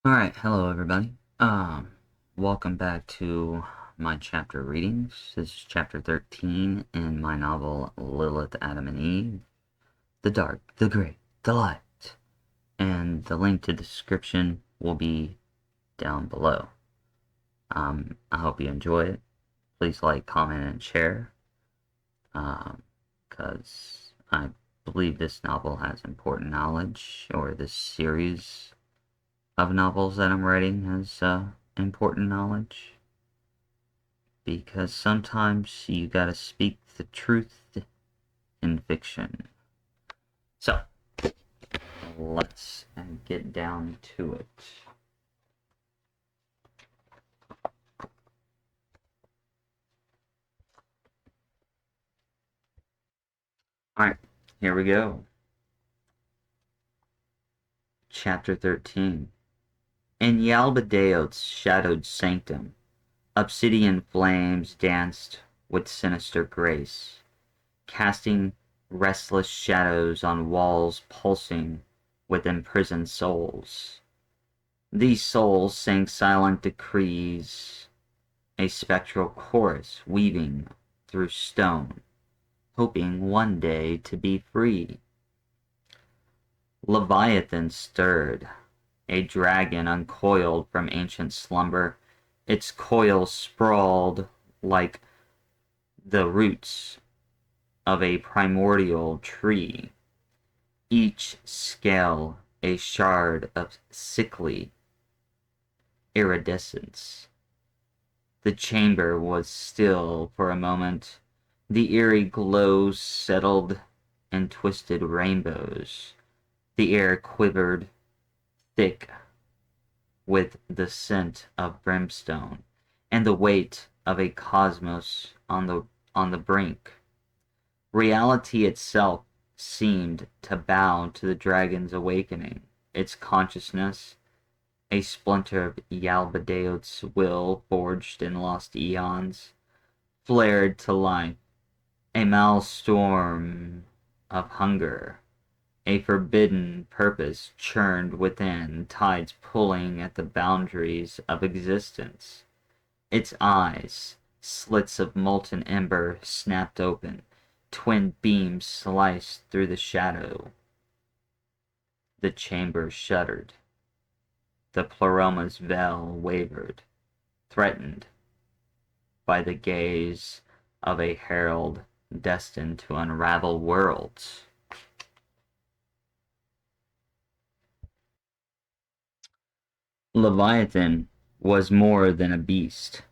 Alright, hello everybody. Welcome back to my chapter readings. This is chapter 13 in my novel Lilith, Adam and Eve. The dark, the great, the light. And the link to the description will be down below. I hope you enjoy it. Please like, comment, and share. Because I believe this novel has important knowledge, or this series of novels that I'm writing has important knowledge, because sometimes you gotta speak the truth in fiction. So, let's get down to it. Alright, here we go. Chapter 13. In Yaldabaoth's shadowed sanctum, obsidian flames danced with sinister grace, casting restless shadows on walls pulsing with imprisoned souls. These souls sang silent decrees, a spectral chorus weaving through stone, hoping one day to be free. Leviathan stirred, a dragon uncoiled from ancient slumber, its coils sprawled like the roots of a primordial tree, each scale a shard of sickly iridescence. The chamber was still for a moment. The eerie glow settled in twisted rainbows. The air quivered, thick with the scent of brimstone, and the weight of a cosmos on the brink. Reality itself seemed to bow to the dragon's awakening. Its consciousness, a splinter of Yaldabaoth's will forged in lost aeons, flared to life, a maelstrom of hunger, a forbidden purpose churned within, tides pulling at the boundaries of existence. Its eyes, slits of molten ember, snapped open, twin beams sliced through the shadow. The chamber shuddered. The Pleroma's veil wavered, threatened by the gaze of a herald destined to unravel worlds. Leviathan was more than a beast.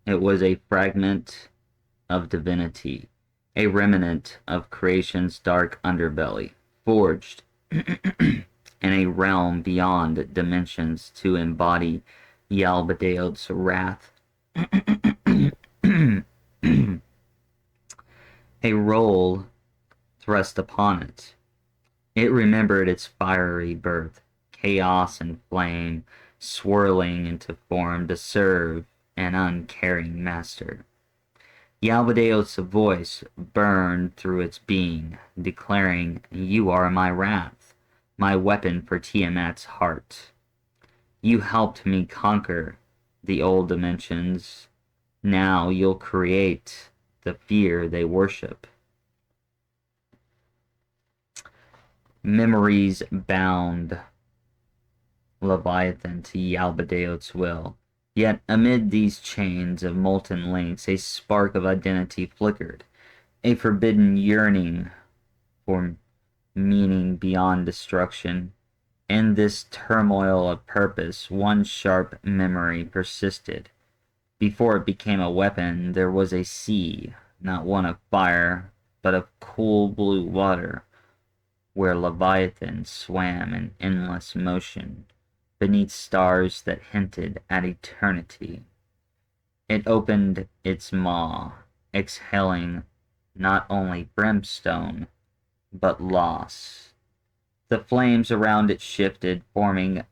It was a fragment of divinity, a remnant of creation's dark underbelly, forged in a realm beyond dimensions to embody Yaldabaoth's wrath. A role thrust upon it. It remembered its fiery birth, chaos and flame swirling into form to serve an uncaring master. Yaldabaoth's voice burned through its being, declaring, "You are my wrath, my weapon for Tiamat's heart. You helped me conquer the old dimensions. Now you'll create the fear they worship." Memories bound Leviathan to Yaldabaoth's will. Yet amid these chains of molten links, a spark of identity flickered, a forbidden yearning for meaning beyond destruction. In this turmoil of purpose, one sharp memory persisted. Before it became a weapon, there was a sea, not one of fire, but of cool blue water, where Leviathan swam in endless motion, beneath stars that hinted at eternity. It opened its maw, exhaling not only brimstone, but loss. The flames around it shifted, forming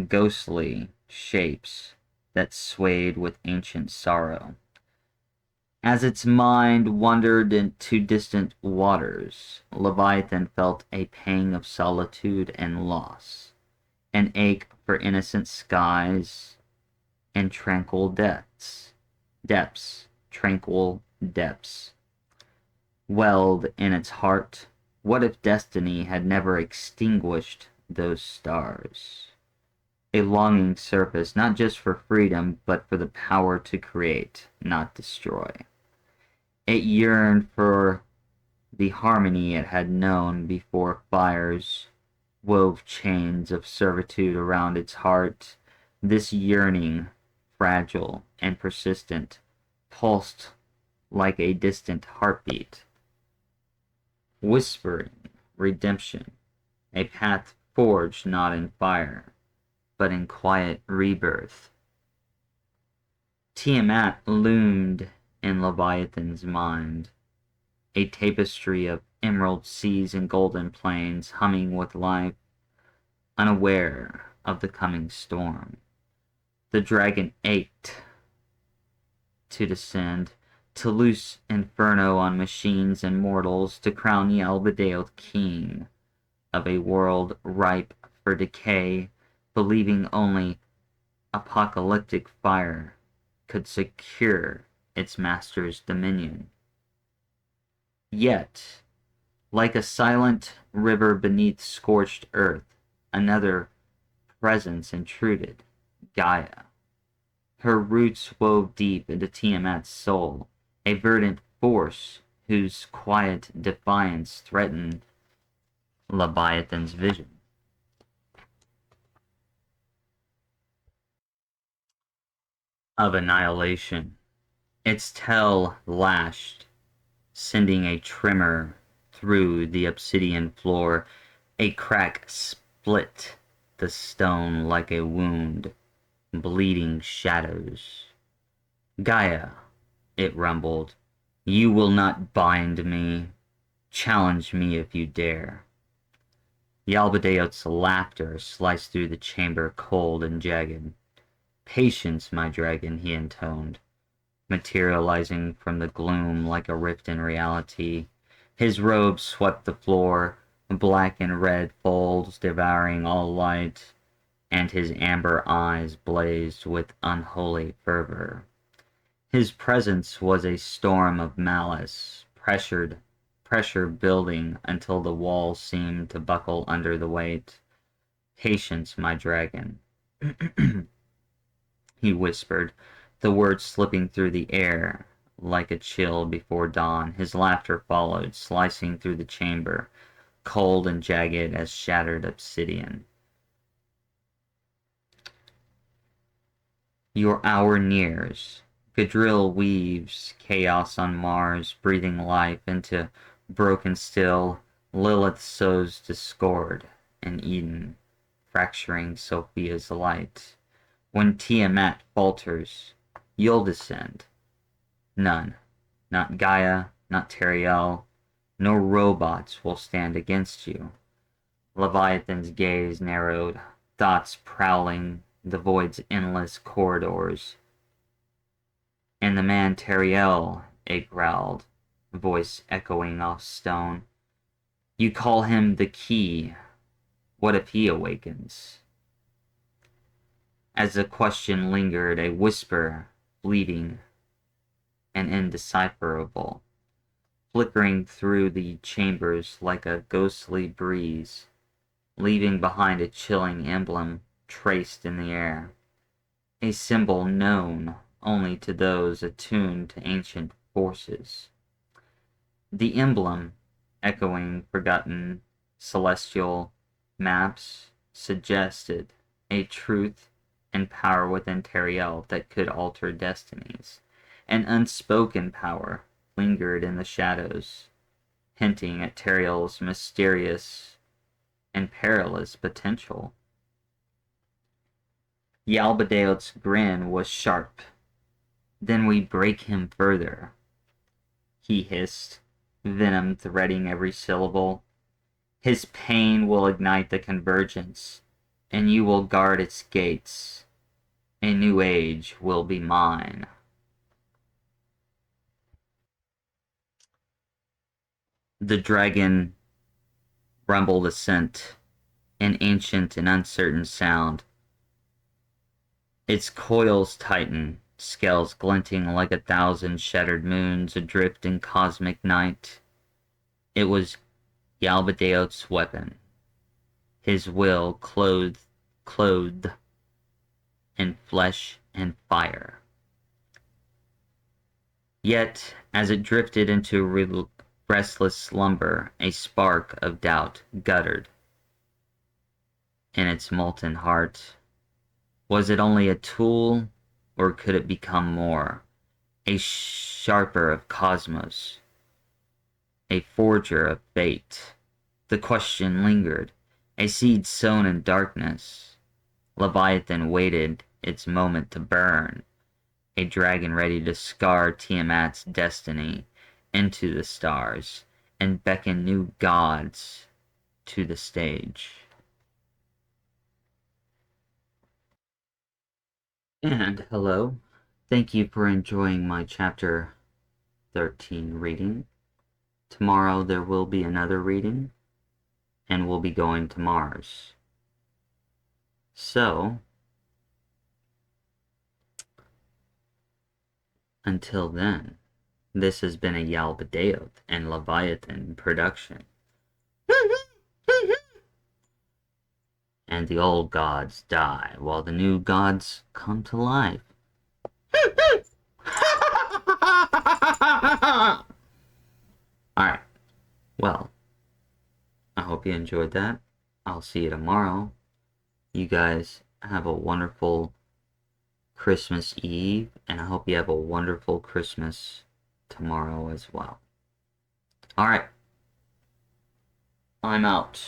ghostly shapes that swayed with ancient sorrow. As its mind wandered into distant waters, Leviathan felt a pang of solitude and loss. an ache for innocent skies and tranquil tranquil depths. Welled in its heart, what if destiny had never extinguished those stars? A longing surface, not just for freedom, but for the power to create, not destroy. It yearned for the harmony it had known before fires wove chains of servitude around its heart. This yearning, fragile and persistent, pulsed like a distant heartbeat, whispering redemption, a path forged not in fire, but in quiet rebirth. Tiamat loomed in Leviathan's mind, a tapestry of emerald seas and golden plains, humming with life, unaware of the coming storm. The dragon ached to descend, to loose inferno on machines and mortals, to crown Yaldabaoth king of a world ripe for decay, believing only apocalyptic fire could secure its master's dominion. Yet, like a silent river beneath scorched earth, another presence intruded, Gaia. Her roots wove deep into Tiamat's soul, a verdant force whose quiet defiance threatened Leviathan's vision. Of annihilation. Its tail lashed, sending a tremor through the obsidian floor. A crack split the stone like a wound, bleeding shadows. Gaia, it rumbled, you will not bind me. Challenge me if you dare. Yaldabaoth's laughter sliced through the chamber, cold and jagged. Patience, my dragon, he intoned, materializing from the gloom like a rift in reality. His robe swept the floor, black and red folds devouring all light, and his amber eyes blazed with unholy fervor. His presence was a storm of malice, pressure building until the walls seemed to buckle under the weight. Patience, my dragon, he whispered, the words slipping through the air like a chill before dawn. His laughter followed, slicing through the chamber, cold and jagged as shattered obsidian. Your hour nears. Gadriel weaves chaos on Mars, breathing life into broken still. Lilith sows discord in Eden, fracturing Sophia's light. When Tiamat falters, you'll descend. None, not Gaia, not Teriel, no robots will stand against you. Leviathan's gaze narrowed, thoughts prowling the void's endless corridors. And the man Teriel, it growled, voice echoing off stone. You call him the key. What if he awakens? As the question lingered, a whisper, fleeting and indecipherable, flickering through the chambers like a ghostly breeze, leaving behind a chilling emblem traced in the air, a symbol known only to those attuned to ancient forces. The emblem, echoing forgotten celestial maps, suggested a truth and power within Teriel that could alter destinies. An unspoken power lingered in the shadows, hinting at Teriel's mysterious and perilous potential. Yaldabaoth's grin was sharp. Then we break him further, he hissed, venom threading every syllable. His pain will ignite the convergence, and you will guard its gates. A new age will be mine. The dragon rumbled assent, an ancient and uncertain sound. Its coils tighten, scales glinting like 1,000 shattered moons adrift in cosmic night. It was Yaldabaoth's weapon, his will clothed in flesh and fire. Yet, as it drifted into restless slumber, a spark of doubt guttered in its molten heart. Was it only a tool, or could it become more? A sharper of cosmos, a forger of fate. The question lingered, a seed sown in darkness. Leviathan waited its moment to burn, a dragon ready to scar Tiamat's destiny into the stars and beckon new gods to the stage. And hello, thank you for enjoying my chapter 13 reading. Tomorrow there will be another reading, and we'll be going to Mars. So, until then, this has been a Yaldabaoth and Leviathan production. And the old gods die while the new gods come to life. Alright, well, I hope you enjoyed that. I'll see you tomorrow. You guys have a wonderful Christmas Eve, and I hope you have a wonderful Christmas tomorrow as well. Alright, I'm out.